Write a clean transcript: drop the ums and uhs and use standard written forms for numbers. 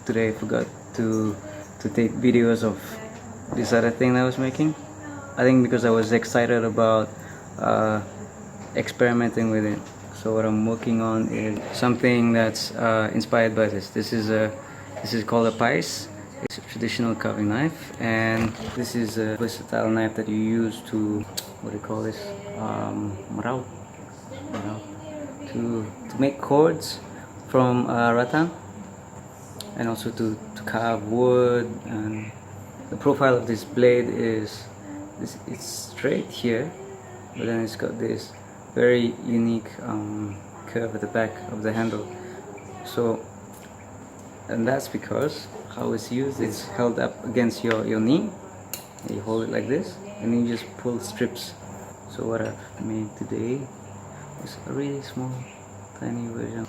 today I forgot to take videos of this other thing that I was making. I think because I was excited about experimenting with it. So what I'm working on is something that's inspired by this. This is called a Pais. It's a traditional carving knife, and this is a versatile knife that you use to, what do you call this? Maraw. To make cords from rattan, and also to carve wood. And the profile of this blade is it's straight here, but then it's got this very unique curve at the back of the handle. So, and that's because how it's used, it's held up against your knee, and you hold it like this, and then you just pull strips. So what I've made today is a really small, tiny version